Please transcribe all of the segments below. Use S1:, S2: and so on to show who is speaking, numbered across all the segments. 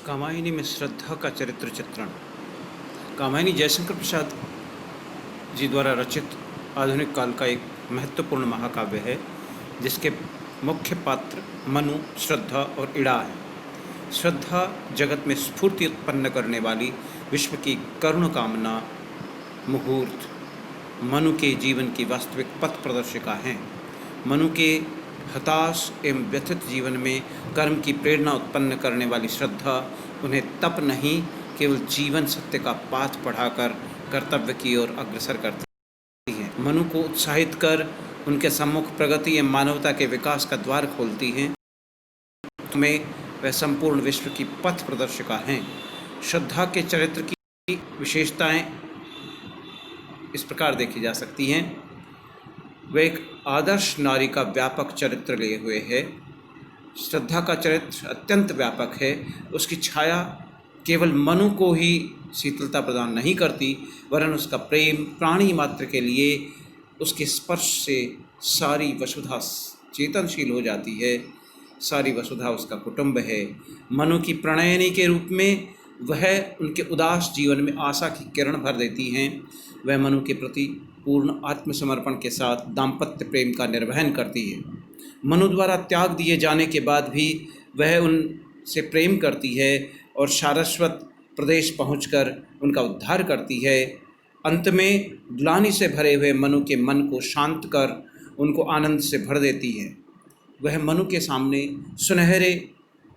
S1: कामायनी में श्रद्धा का चरित्र चित्रण। कामायनी जयशंकर प्रसाद जी द्वारा रचित आधुनिक काल का एक महत्वपूर्ण महाकाव्य है, जिसके मुख्य पात्र मनु, श्रद्धा और इड़ा हैं। श्रद्धा जगत में स्फूर्ति उत्पन्न करने वाली विश्व की करुण कामना मुहूर्त मनु के जीवन की वास्तविक पथ प्रदर्शिका हैं। मनु के हताश एवं व्यथित जीवन में कर्म की प्रेरणा उत्पन्न करने वाली श्रद्धा उन्हें तप नहीं, केवल जीवन सत्य का पाठ पढ़ाकर कर्तव्य की ओर अग्रसर करती है। मनु को उत्साहित कर उनके सम्मुख प्रगति एवं मानवता के विकास का द्वार खोलती हैं। में वह संपूर्ण विश्व की पथ प्रदर्शिका हैं। श्रद्धा के चरित्र की विशेषताएं इस प्रकार देखी जा सकती हैं। वह एक आदर्श नारी का व्यापक चरित्र लिए हुए है। श्रद्धा का चरित्र अत्यंत व्यापक है। उसकी छाया केवल मनु को ही शीतलता प्रदान नहीं करती, वरन उसका प्रेम प्राणी मात्र के लिए उसके स्पर्श से सारी वसुधा चेतनशील हो जाती है। सारी वसुधा उसका कुटुंब है। मनु की प्रणयनी के रूप में वह उनके उदास जीवन में आशा की किरण भर देती हैं। वह मनु के प्रति पूर्ण आत्मसमर्पण के साथ दाम्पत्य प्रेम का निर्वहन करती है। मनु द्वारा त्याग दिए जाने के बाद भी वह उनसे प्रेम करती है और सारस्वत प्रदेश पहुंचकर उनका उद्धार करती है। अंत में ग्लानि से भरे हुए मनु के मन को शांत कर उनको आनंद से भर देती है। वह मनु के सामने सुनहरे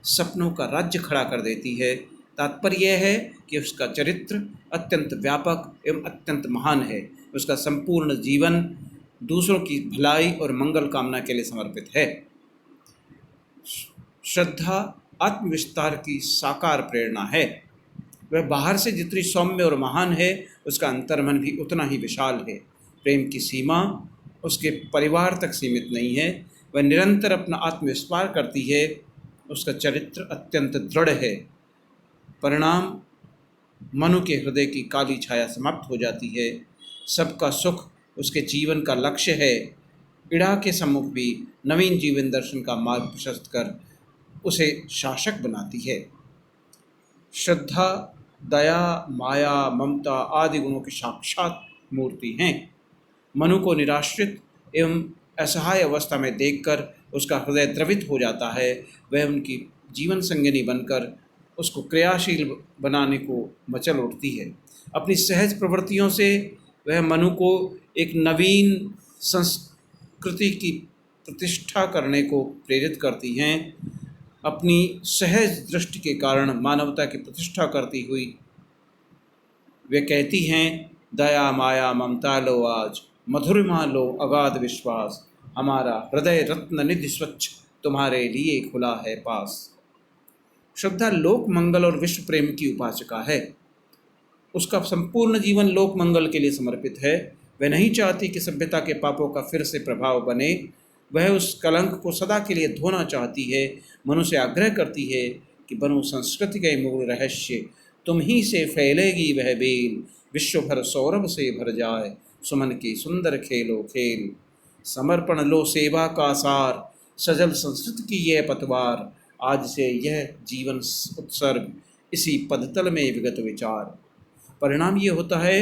S1: सपनों का राज्य खड़ा कर देती है। तात्पर्य यह है कि उसका चरित्र अत्यंत व्यापक एवं अत्यंत महान है। उसका संपूर्ण जीवन दूसरों की भलाई और मंगल कामना के लिए समर्पित है। श्रद्धा आत्मविस्तार की साकार प्रेरणा है। वह बाहर से जितनी सौम्य और महान है, उसका अंतर्मन भी उतना ही विशाल है। प्रेम की सीमा उसके परिवार तक सीमित नहीं है। वह निरंतर अपना आत्मविस्तार करती है। उसका चरित्र अत्यंत दृढ़ है। परिणाम मनु के हृदय की काली छाया समाप्त हो जाती है। सबका सुख उसके जीवन का लक्ष्य है। इड़ा के सम्मुख भी नवीन जीवन दर्शन का मार्ग प्रशस्त कर उसे शासक बनाती है। श्रद्धा दया, माया, ममता आदि गुणों की साक्षात मूर्ति हैं। मनु को निराश्रित एवं असहाय अवस्था में देखकर उसका हृदय द्रवित हो जाता है। वह उनकी जीवन संगिनी बनकर उसको क्रियाशील बनाने को मचल उठती है। अपनी सहज प्रवृत्तियों से वह मनु को एक नवीन संस्कृति की प्रतिष्ठा करने को प्रेरित करती हैं। अपनी सहज दृष्टि के कारण मानवता की प्रतिष्ठा करती हुई वे कहती हैं, दया माया ममता लो आज, मधुरिमा लो अगाध विश्वास, हमारा हृदय रत्न निधि स्वच्छ तुम्हारे लिए खुला है पास। श्रद्धा लोक मंगल और विश्व प्रेम की उपासका है। उसका संपूर्ण जीवन लोक मंगल के लिए समर्पित है। वह नहीं चाहती कि सभ्यता के पापों का फिर से प्रभाव बने। वह उस कलंक को सदा के लिए धोना चाहती है। मनु से आग्रह करती है कि बनो संस्कृति के मूल रहस्य, तुम ही से फैलेगी वह बेल, विश्व भर सौरभ से भर जाए, सुमन की सुंदर खेलो खेल। समर्पण लो सेवा का सार, सजल संस्कृति की यह पतवार, आज से यह जीवन उत्सर्ग, इसी पदतल में विगत विचार। परिणाम ये होता है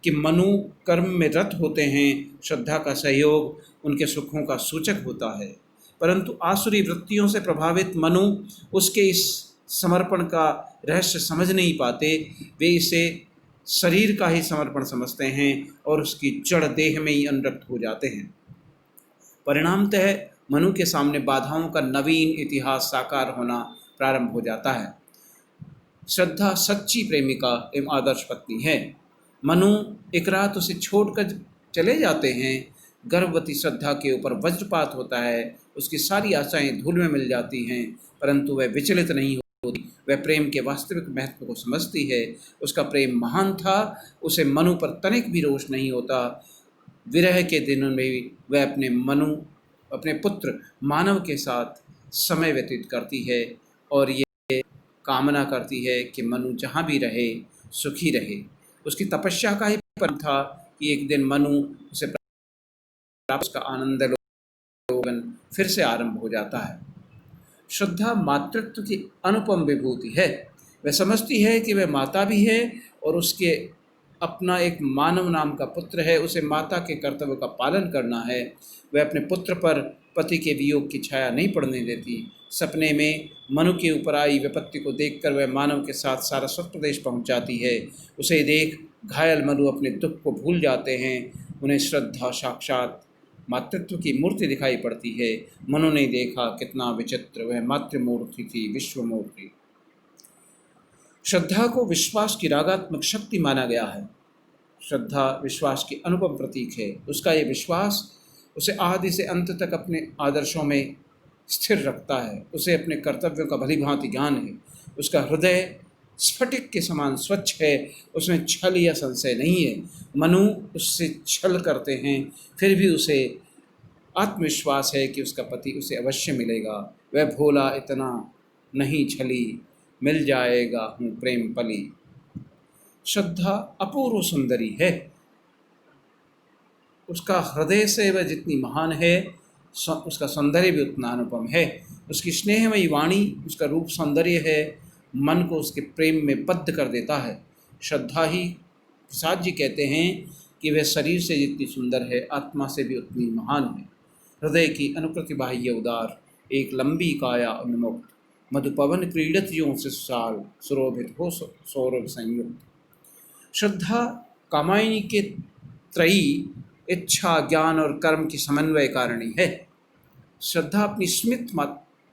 S1: कि मनु कर्म में रत होते हैं। श्रद्धा का सहयोग उनके सुखों का सूचक होता है। परंतु आसुरी वृत्तियों से प्रभावित मनु उसके इस समर्पण का रहस्य समझ नहीं पाते। वे इसे शरीर का ही समर्पण समझते हैं और उसकी जड़ देह में ही अनुरक्त हो जाते हैं। परिणामतः मनु के सामने बाधाओं का नवीन इतिहास साकार होना प्रारंभ हो जाता है। श्रद्धा सच्ची प्रेमिका एवं आदर्श पत्नी है। मनु एक रात उसे छोड़कर चले जाते हैं। गर्भवती श्रद्धा के ऊपर वज्रपात होता है। उसकी सारी आशाएं धूल में मिल जाती हैं, परंतु वह विचलित नहीं होती। वह प्रेम के वास्तविक महत्व को समझती है। उसका प्रेम महान था। उसे मनु पर तनिक भी रोष नहीं होता। विरह के दिनों में भी वह अपने पुत्र मानव के साथ समय व्यतीत करती है और ये कामना करती है कि मनु जहाँ भी रहे सुखी रहे। उसकी तपस्या का ही फल था कि एक दिन मनु उसे प्राप्त, उसका आनंद लोगन फिर से आरंभ हो जाता है। श्रद्धा मातृत्व की अनुपम विभूति है। वह समझती है कि वह माता भी है और उसके अपना एक मानव नाम का पुत्र है, उसे माता के कर्तव्य का पालन करना है। वह अपने पुत्र पर पति के वियोग की छाया नहीं पड़ने देती। सपने में मनु के ऊपर आई विपत्ति को देखकर वह मानव के साथ सारस्वत प्रदेश पहुंच जाती है। उसे देख घायल मनु अपने दुख को भूल जाते हैं। उन्हें श्रद्धा साक्षात मातृत्व की मूर्ति दिखाई पड़ती है। मनु ने देखा कितना विचित्र, वह मातृमूर्ति थी, विश्वमूर्ति। श्रद्धा को विश्वास की रागात्मक शक्ति माना गया है। श्रद्धा विश्वास की अनुपम प्रतीक है। उसका ये विश्वास उसे आदि से अंत तक अपने आदर्शों में स्थिर रखता है। उसे अपने कर्तव्यों का भली भांति ज्ञान है। उसका हृदय स्फटिक के समान स्वच्छ है, उसमें छल या संशय नहीं है। मनु उससे छल करते हैं, फिर भी उसे आत्मविश्वास है कि उसका पति उसे अवश्य मिलेगा। वह भोला इतना नहीं छली, मिल जाएगा हूँ प्रेम पली। श्रद्धा अपूर्व सुंदरी है। उसका हृदय से वह जितनी महान है, उसका सौंदर्य भी उतना अनुपम है। उसकी स्नेहमयी वाणी, उसका रूप सौंदर्य है, मन को उसके प्रेम में बद्ध कर देता है। श्रद्धा ही, प्रसाद जी कहते हैं कि वह शरीर से जितनी सुंदर है, आत्मा से भी उतनी महान है। हृदय की अनुकृति बाह्य उदार, एक लंबी काया उन्मुक्त, मधुपवन क्रीडत यों से साल, सुरोभित हो सौरभ संयुक्त। श्रद्धा कामायनी के त्रयी इच्छा, ज्ञान और कर्म की समन्वय कारिणी है। श्रद्धा अपनी स्मित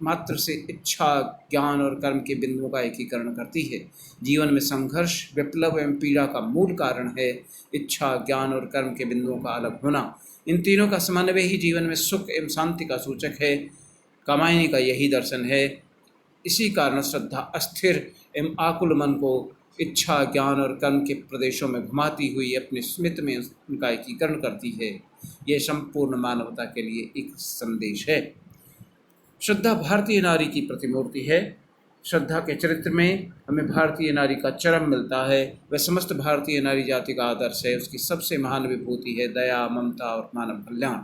S1: मात्र से इच्छा, ज्ञान और कर्म के बिंदुओं का एकीकरण करती है। जीवन में संघर्ष, विप्लव एवं पीड़ा का मूल कारण है इच्छा, ज्ञान और कर्म के बिंदुओं का अलग होना। इन तीनों का समन्वय ही जीवन में सुख एवं शांति का सूचक है। कामायनी का यही दर्शन है। इसी कारण श्रद्धा अस्थिर एवं आकुल मन को इच्छा, ज्ञान और कर्म के प्रदेशों में घुमाती हुई अपने स्मित में उनका एकीकरण करती है। यह संपूर्ण मानवता के लिए एक संदेश है। श्रद्धा भारतीय नारी की प्रतिमूर्ति है। श्रद्धा के चरित्र में हमें भारतीय नारी का चरम मिलता है। वह समस्त भारतीय नारी जाति का आदर्श है। उसकी सबसे महान विभूति है दया, ममता और मानव कल्याण।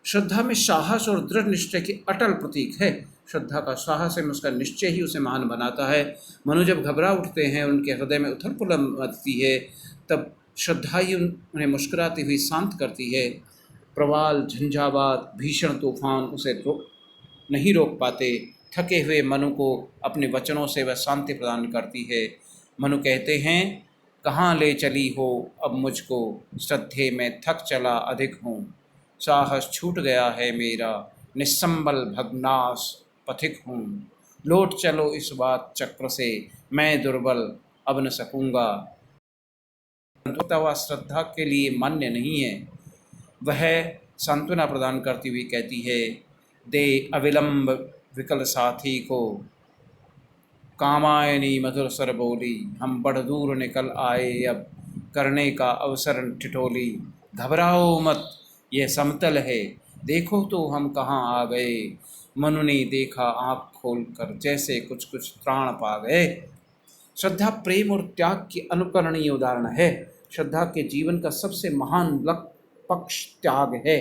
S1: श्रद्धा में साहस और दृढ़ निश्चय की अटल प्रतीक है। श्रद्धा का साहस एवं उसका निश्चय ही उसे महान बनाता है। मनु जब घबरा उठते हैं, उनके हृदय में उथल पुथल मचती है, तब श्रद्धा ही उन्हें मुस्कुराती हुई शांत करती है। प्रवाल, झंझावात, भीषण तूफान उसे नहीं रोक पाते। थके हुए मनु को अपने वचनों से वह शांति प्रदान करती है। मनु कहते हैं, कहाँ ले चली हो अब मुझको, श्रद्धे में थक चला अधिक हूँ। साहस छूट गया है मेरा, निस्संबल भग्नाश पथिक हूँ। लौट चलो इस बात चक्र से, मैं दुर्बल अब न सकूँगा। वह श्रद्धा के लिए मान्य नहीं है। वह सांत्वना प्रदान करती हुई कहती है, दे अविलंब विकल साथी को, कामायनी मधुर स्वर बोली, हम बड़ दूर निकल आए अब, करने का अवसर ठिठोली। घबराओ मत, यह समतल है, देखो तो हम कहाँ आ गए। मनु ने देखा आँख खोलकर, जैसे कुछ कुछ त्राण पा गए। श्रद्धा प्रेम और त्याग की अनुकरणीय उदाहरण है। श्रद्धा के जीवन का सबसे महान पक्ष त्याग है।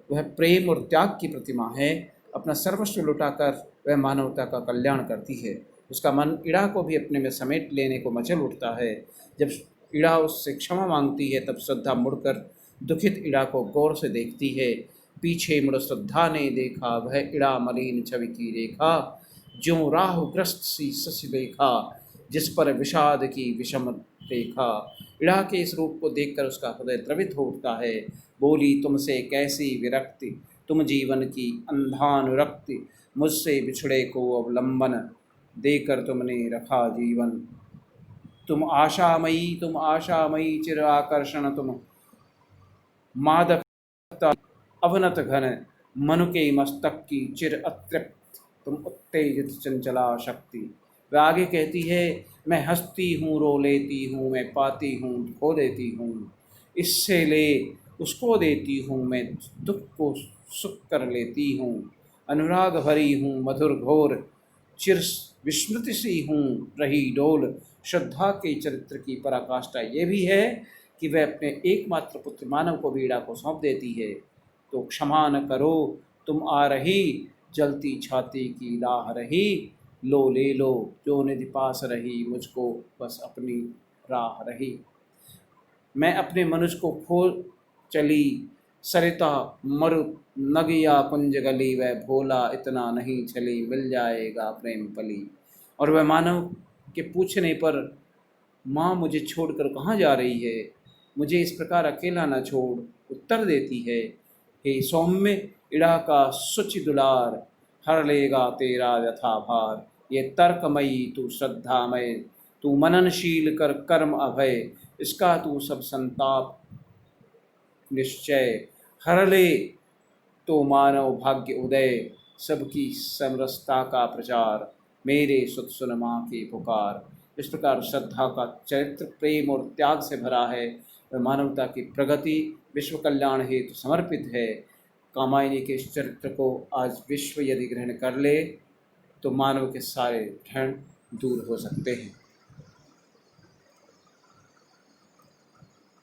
S1: वह प्रेम और त्याग की प्रतिमा है। अपना सर्वस्व लुटाकर वह मानवता का कल्याण करती है। उसका मन इड़ा को भी अपने में समेट लेने को मचल उठता है। जब इड़ा उससे क्षमा मांगती है, तब श्रद्धा मुड़कर दुखित इड़ा को गौर से देखती है। पीछे मुड़ श्रद्धा ने देखा, वह इड़ा मलिन छवि की रेखा, ज्यों राहुग्रस्त सी शशि लेखा, जिस पर विषाद की विषम रेखा। इड़ा के इस रूप को देखकर उसका हृदय द्रवित हो उठता है। बोली, तुमसे कैसी विरक्ति, तुम जीवन की अंधानुरक्ति, मुझसे बिछड़े को अवलंबन, देकर तुमने रखा जीवन। तुम आशामयी चिर आकर्षण, तुम मादकता अवनत घन, मनु के मस्तक की चिर अतृप्त, तुम उत्तेजित चंचला शक्ति। वह आगे कहती है, मैं हंसती हूँ रो लेती हूँ, मैं पाती हूँ खो देती हूँ, इससे ले उसको देती हूँ, मैं दुख को सुख कर लेती हूँ। अनुराग भरी हूँ मधुर घोर, चिर विस्मृति सी हूँ रही डोल। श्रद्धा के चरित्र की पराकाष्ठा ये भी है कि वह अपने एकमात्र पुत्र मानव को भी इड़ा को सौंप देती है। तो क्षमा न करो, तुम आ रही जलती छाती की राह रही, लो ले लो जो निधि पास रही, मुझको बस अपनी राह रही। मैं अपने मनुष्य को खो चली, सरिता मरु नगिया कुंज गली, वह भोला इतना नहीं छली, मिल जाएगा प्रेम पली। और वह मानव के पूछने पर, माँ मुझे छोड़कर कहाँ जा रही है, मुझे इस प्रकार अकेला न छोड़, उत्तर देती है, हे सौम्य इड़ा का सुचि दुलार, हर लेगा तेरा यथा भार। ये तर्कमयी तू श्रद्धामय, तू मननशील कर कर्म अभय, इसका तू सब संताप निश्चय, हर ले तो मानव भाग्य उदय, सबकी समरसता का प्रचार, मेरे सुत सुन माँ की पुकार। इस प्रकार श्रद्धा का चरित्र प्रेम और त्याग से भरा है। वह मानवता की प्रगति विश्व कल्याण हेतु समर्पित है। कामायनी के इस चरित्र को आज विश्व यदि ग्रहण कर ले तो मानव के सारे भ्रम दूर हो सकते हैं।